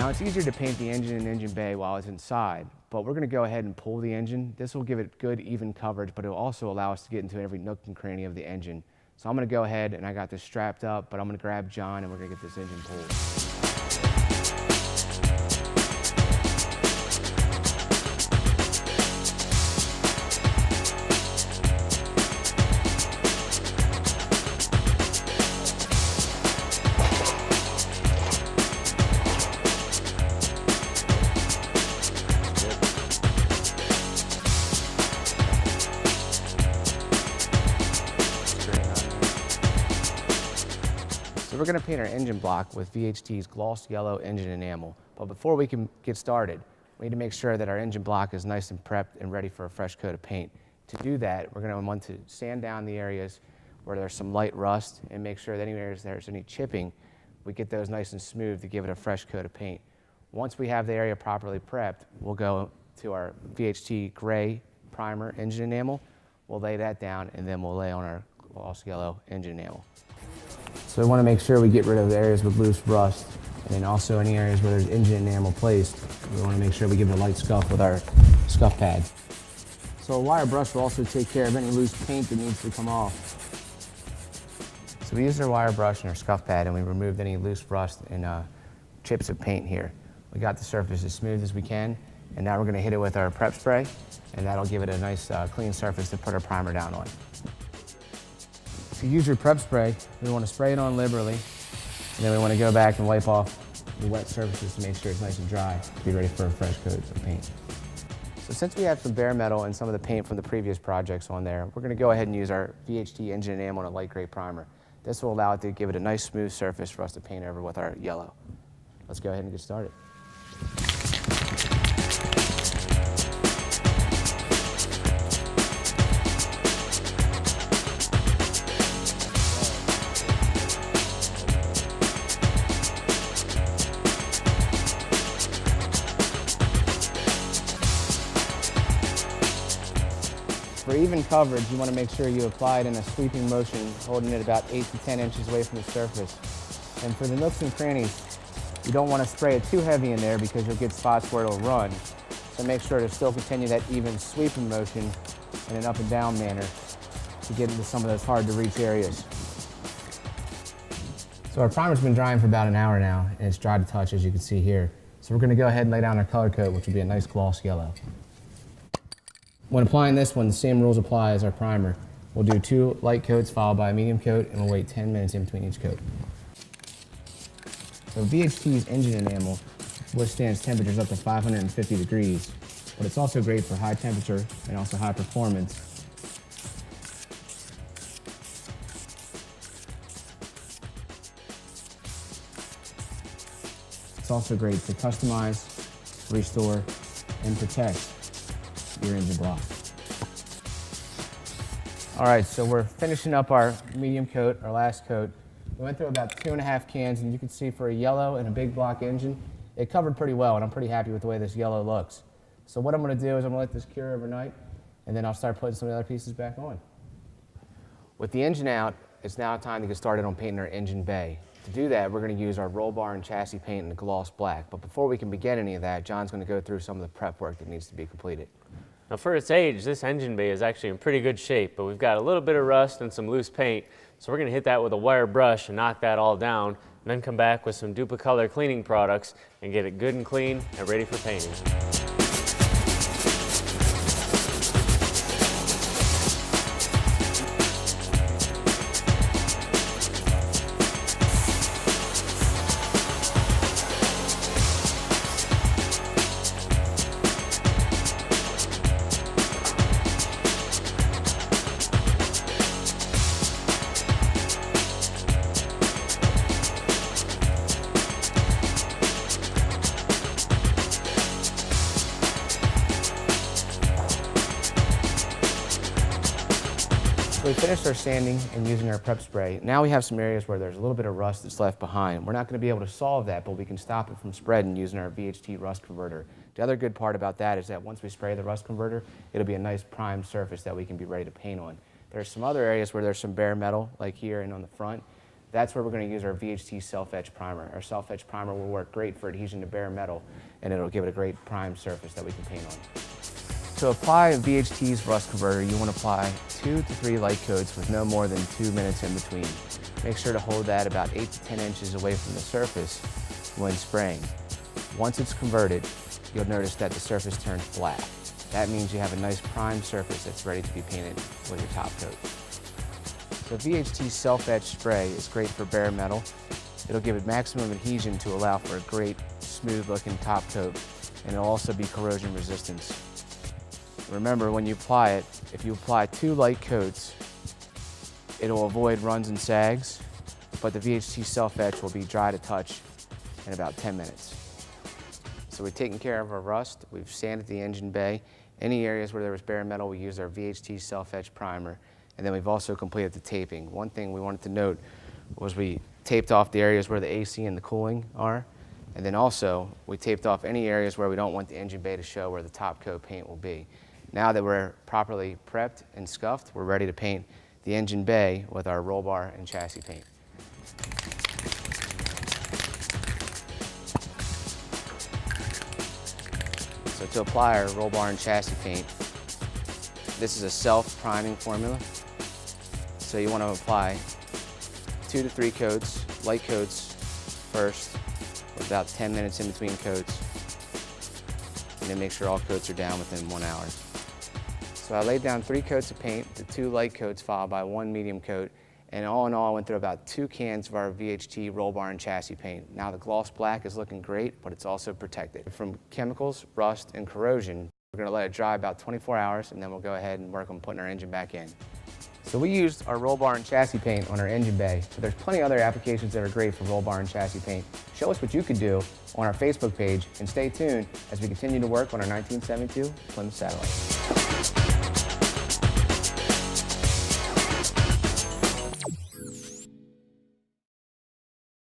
Now it's easier to paint the engine and engine bay while it's inside, but we're going to go ahead and pull the engine. This will give it good even coverage, but it will also allow us to get into every nook and cranny of the engine. So I'm going to go ahead and I got this strapped up, but I'm going to grab John and we're going to get this engine pulled. So we're going to paint our engine block with VHT's gloss yellow engine enamel. But before we can get started, we need to make sure that our engine block is nice and prepped and ready for a fresh coat of paint. To do that, we're going to want to sand down the areas where there's some light rust and make sure that any areas there's any chipping, we get those nice and smooth to give it a fresh coat of paint. Once we have the area properly prepped, we'll go to our VHT gray primer engine enamel. We'll lay that down and then we'll lay on our gloss yellow engine enamel. So we want to make sure we get rid of the areas with loose rust, and then also any areas where there's engine enamel placed, we want to make sure we give it a light scuff with our scuff pad. So a wire brush will also take care of any loose paint that needs to come off. So we used our wire brush and our scuff pad and we removed any loose rust and chips of paint here. We got the surface as smooth as we can, and now we're going to hit it with our prep spray, and that'll give it a nice clean surface to put our primer down on. To use your prep spray, we want to spray it on liberally, and then we want to go back and wipe off the wet surfaces to make sure it's nice and dry to be ready for a fresh coat of paint. So since we have some bare metal and some of the paint from the previous projects on there, we're going to go ahead and use our VHT engine enamel and a light gray primer. This will allow it to give it a nice smooth surface for us to paint over with our yellow. Let's go ahead and get started. For even coverage, you want to make sure you apply it in a sweeping motion, holding it about 8 to 10 inches away from the surface. And for the nooks and crannies, you don't want to spray it too heavy in there because you'll get spots where it'll run. So make sure to still continue that even sweeping motion in an up and down manner to get into some of those hard to reach areas. So our primer's been drying for about an hour now, and it's dry to touch as you can see here. So we're going to go ahead and lay down our color coat, which will be a nice gloss yellow. When applying this one, the same rules apply as our primer. We'll do 2 light coats followed by a medium coat, and we'll wait 10 minutes in between each coat. So VHT's engine enamel withstands temperatures up to 550 degrees, but it's also great for high temperature and also high performance. It's also great to customize, restore, and protect your engine block. All right, so we're finishing up our medium coat, our last coat. We went through about 2.5 cans, and you can see for a yellow and a big block engine, it covered pretty well, and I'm pretty happy with the way this yellow looks. So what I'm going to do is I'm going to let this cure overnight, and then I'll start putting some of the other pieces back on. With the engine out, it's now time to get started on painting our engine bay. To do that, we're going to use our roll bar and chassis paint in the gloss black. But before we can begin any of that, John's going to go through some of the prep work that needs to be completed. Now for its age, this engine bay is actually in pretty good shape, but we've got a little bit of rust and some loose paint, so we're going to hit that with a wire brush and knock that all down, and then come back with some Duplicolor cleaning products and get it good and clean and ready for painting. So we finished our sanding and using our prep spray. Now we have some areas where there's a little bit of rust that's left behind. We're not going to be able to solve that, but we can stop it from spreading using our VHT rust converter. The other good part about that is that once we spray the rust converter, it'll be a nice primed surface that we can be ready to paint on. There's some other areas where there's some bare metal, like here and on the front, That's where we're going to use our VHT self-etch primer. Our self-etch primer will work great for adhesion to bare metal, and it'll give it a great prime surface that we can paint on. To apply a VHT's rust converter, you want to apply 2 to 3 light coats with no more than 2 minutes in between. Make sure to hold that about 8 to 10 inches away from the surface when spraying. Once it's converted, you'll notice that the surface turns black. That means you have a nice prime surface that's ready to be painted with your top coat. So VHT self-etch spray is great for bare metal. It'll give it maximum adhesion to allow for a great smooth looking top coat, and it'll also be corrosion resistant. Remember, when you apply it, if you apply 2 light coats, it'll avoid runs and sags, but the VHT self-etch will be dry to touch in about 10 minutes. So we've taken care of our rust, we've sanded the engine bay. Any areas where there was bare metal, we used our VHT self-etch primer, and then we've also completed the taping. One thing we wanted to note was we taped off the areas where the AC and the cooling are, and then also we taped off any areas where we don't want the engine bay to show where the top coat paint will be. Now that we're properly prepped and scuffed, we're ready to paint the engine bay with our roll bar and chassis paint. So to apply our roll bar and chassis paint, this is a self-priming formula. So you want to apply 2 to 3 coats, light coats first, with about 10 minutes in between coats, and then make sure all coats are down within 1 hour. So I laid down 3 coats of paint, the 2 light coats followed by 1 medium coat, and all in all I went through about 2 cans of our VHT roll bar and chassis paint. Now the gloss black is looking great, but it's also protected from chemicals, rust, and corrosion. We're going to let it dry about 24 hours, and then we'll go ahead and work on putting our engine back in. So we used our roll bar and chassis paint on our engine bay, but there's plenty of other applications that are great for roll bar and chassis paint. Show us what you could do on our Facebook page, and stay tuned as we continue to work on our 1972 Plymouth Satellite.